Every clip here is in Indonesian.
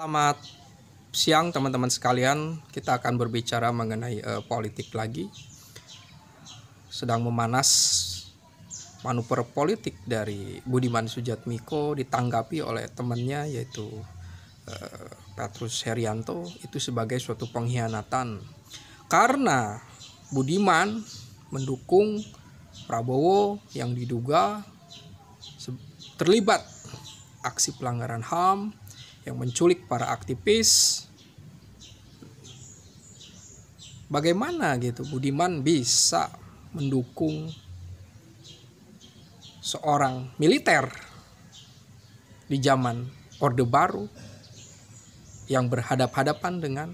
Selamat siang teman-teman sekalian. Kita akan berbicara mengenai politik lagi. Sedang memanas manuver politik dari Budiman Sujatmiko ditanggapi oleh temannya yaitu Petrus Herianto itu sebagai suatu pengkhianatan. Karena Budiman mendukung Prabowo yang diduga terlibat aksi pelanggaran HAM yang menculik para aktivis. Bagaimana gitu Budiman bisa mendukung seorang militer di zaman Orde Baru yang berhadap-hadapan dengan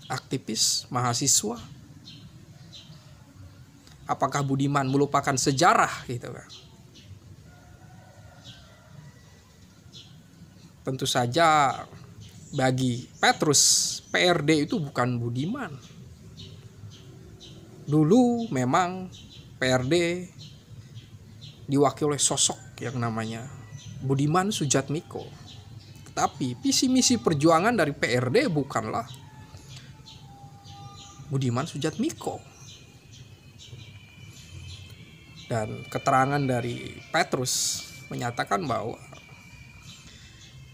aktivis mahasiswa? Apakah Budiman melupakan sejarah gitu kan? Tentu saja bagi Petrus, PRD itu bukan Budiman. Dulu memang PRD diwakili oleh sosok yang namanya Budiman Sujatmiko. Tetapi visi misi perjuangan dari PRD bukanlah Budiman Sujatmiko. Dan keterangan dari Petrus menyatakan bahwa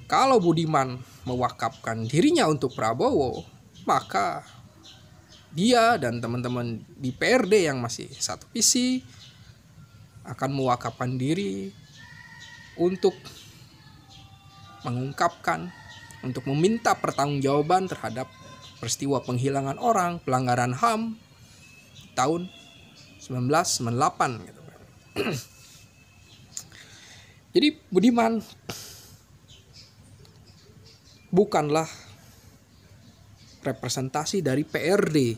kalau Budiman mewakafkan dirinya untuk Prabowo, maka dia dan teman-teman di PRD yang masih satu visi akan mewakafkan diri untuk mengungkapkan, untuk meminta pertanggungjawaban terhadap peristiwa penghilangan orang, pelanggaran HAM tahun 1998 gitu. Jadi Budiman bukanlah representasi dari PRD,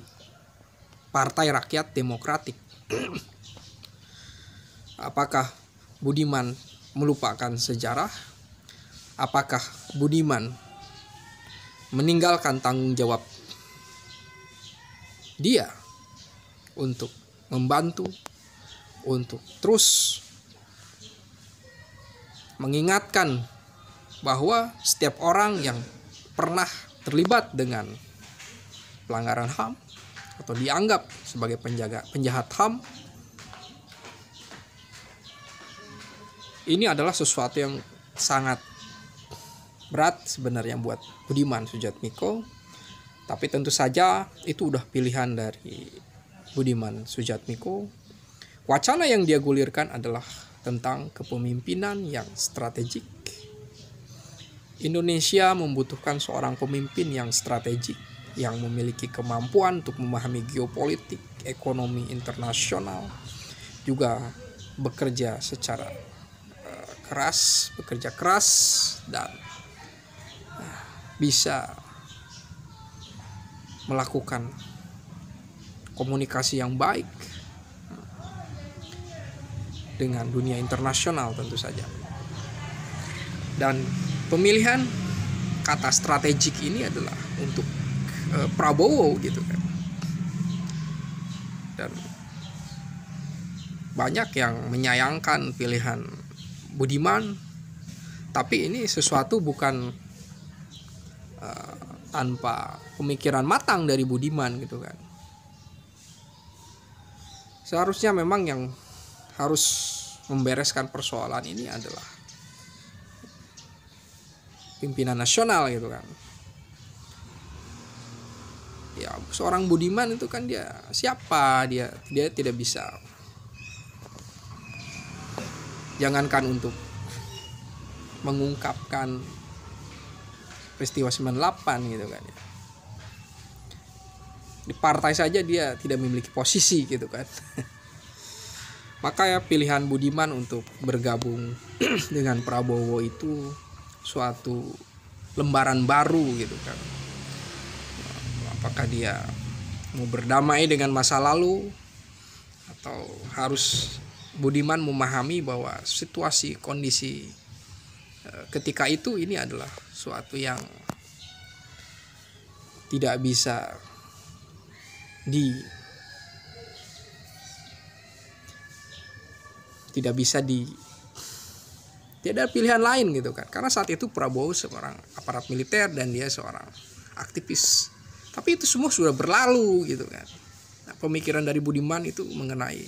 Partai Rakyat Demokratik. Apakah Budiman melupakan sejarah? Apakah Budiman meninggalkan tanggung jawab dia untuk membantu, untuk terus mengingatkan bahwa setiap orang yang pernah terlibat dengan pelanggaran HAM atau dianggap sebagai penjahat HAM, ini adalah sesuatu yang sangat berat sebenarnya buat Budiman Sujatmiko. Tapi tentu saja itu udah pilihan dari Budiman Sujatmiko. Wacana yang dia gulirkan adalah tentang kepemimpinan yang strategik. Indonesia membutuhkan seorang pemimpin yang strategik, yang memiliki kemampuan untuk memahami geopolitik, ekonomi internasional, juga bekerja secara bekerja keras dan bisa melakukan komunikasi yang baik dengan dunia internasional tentu saja. Dan pemilihan kata strategik ini adalah untuk Prabowo gitu kan. Dan banyak yang menyayangkan pilihan Budiman, tapi ini sesuatu bukan tanpa pemikiran matang dari Budiman gitu kan. Seharusnya memang yang harus membereskan persoalan ini adalah pimpinan nasional gitu kan. Ya, seorang Budiman itu kan dia siapa? Dia tidak bisa, jangankan untuk mengungkapkan peristiwa 98 gitu kan. Di partai saja dia tidak memiliki posisi gitu kan. Maka ya pilihan Budiman untuk bergabung dengan Prabowo itu suatu lembaran baru gitu kan. Apakah dia mau berdamai dengan masa lalu atau harus Budiman memahami bahwa situasi kondisi ketika itu ini adalah suatu yang tidak bisa Tidak ada pilihan lain gitu kan. Karena saat itu Prabowo seorang aparat militer dan dia seorang aktivis. Tapi itu semua sudah berlalu gitu kan. Nah, pemikiran dari Budiman itu mengenai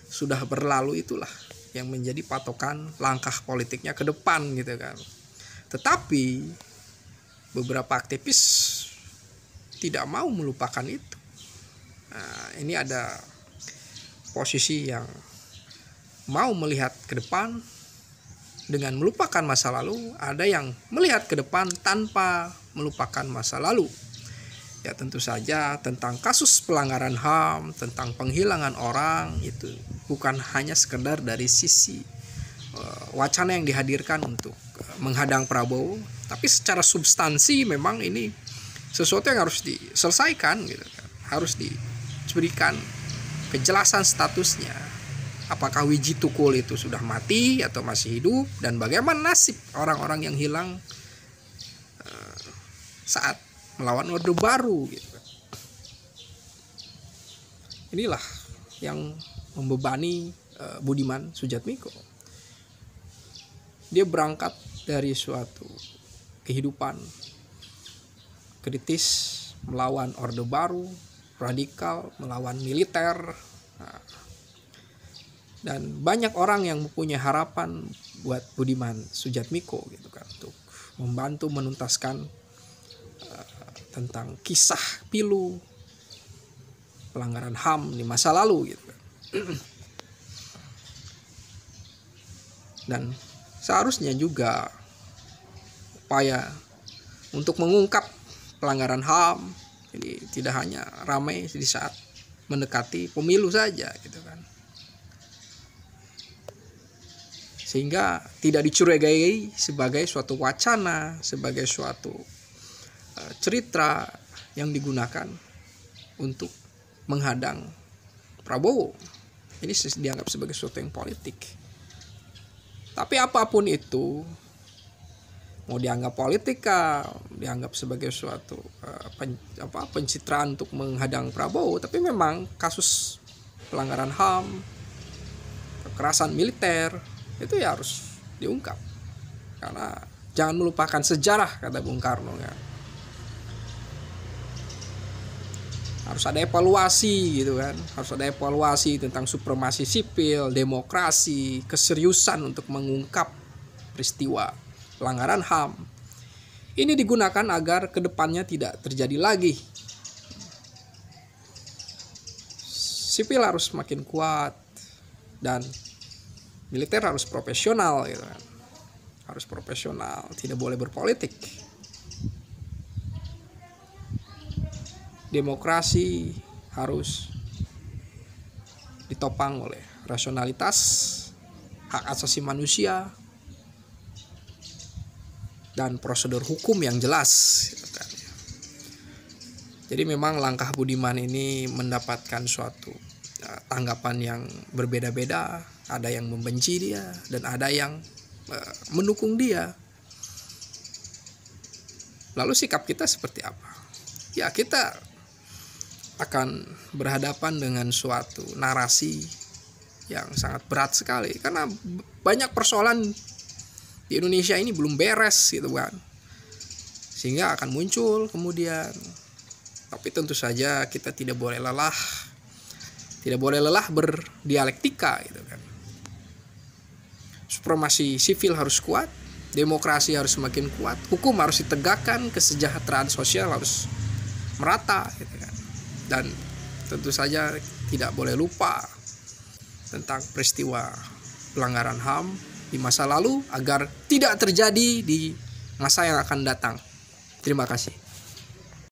sudah berlalu itulah yang menjadi patokan langkah politiknya ke depan gitu kan. Tetapi beberapa aktivis tidak mau melupakan itu. Nah, ini ada posisi yang mau melihat ke depan dengan melupakan masa lalu, ada yang melihat ke depan tanpa melupakan masa lalu. Ya tentu saja tentang kasus pelanggaran HAM, tentang penghilangan orang, itu bukan hanya sekedar dari sisi wacana yang dihadirkan untuk menghadang Prabowo, tapi secara substansi memang ini sesuatu yang harus diselesaikan gitu kan. Harus diberikan kejelasan statusnya. Apakah Wiji Tukul itu sudah mati atau masih hidup, dan bagaimana nasib orang-orang yang hilang saat melawan Orde Baru gitu. Inilah yang membebani Budiman Sujatmiko. Dia berangkat dari suatu kehidupan kritis melawan Orde Baru, radikal, melawan militer. Dan banyak orang yang mempunyai harapan buat Budiman Sujatmiko gitu kan, untuk membantu menuntaskan tentang kisah pilu pelanggaran HAM di masa lalu gitu kan. Dan seharusnya juga upaya untuk mengungkap pelanggaran HAM ini tidak hanya ramai di saat mendekati pemilu saja gitu kan. Sehingga tidak dicurigai sebagai suatu wacana, sebagai suatu cerita yang digunakan untuk menghadang Prabowo. Ini dianggap sebagai sesuatu yang politik. Tapi apapun itu, mau dianggap politika, dianggap sebagai suatu pencitraan untuk menghadang Prabowo, tapi memang kasus pelanggaran HAM, kekerasan militer, itu ya harus diungkap. Karena jangan melupakan sejarah, kata Bung Karno ya. Harus ada evaluasi gitu kan. Harus ada evaluasi tentang supremasi sipil, demokrasi, keseriusan untuk mengungkap peristiwa pelanggaran HAM. Ini digunakan agar kedepannya tidak terjadi lagi. Sipil harus semakin kuat dan militer harus profesional gitu kan. Harus profesional, tidak boleh berpolitik. Demokrasi harus ditopang oleh rasionalitas, hak asasi manusia, dan prosedur hukum yang jelas gitu kan. Jadi memang langkah Budiman ini mendapatkan suatu tanggapan yang berbeda-beda. Ada yang membenci dia dan ada yang mendukung dia. Lalu sikap kita seperti apa? Ya kita akan berhadapan dengan suatu narasi yang sangat berat sekali. Karena banyak persoalan di Indonesia ini belum beres gitu kan. Sehingga akan muncul kemudian. Tapi tentu saja kita tidak boleh lelah. Tidak boleh lelah berdialektika gitu kan. Supremasi sipil harus kuat, demokrasi harus semakin kuat, hukum harus ditegakkan, kesejahteraan sosial harus merata gitu kan. Dan tentu saja tidak boleh lupa tentang peristiwa pelanggaran HAM di masa lalu agar tidak terjadi di masa yang akan datang. Terima kasih.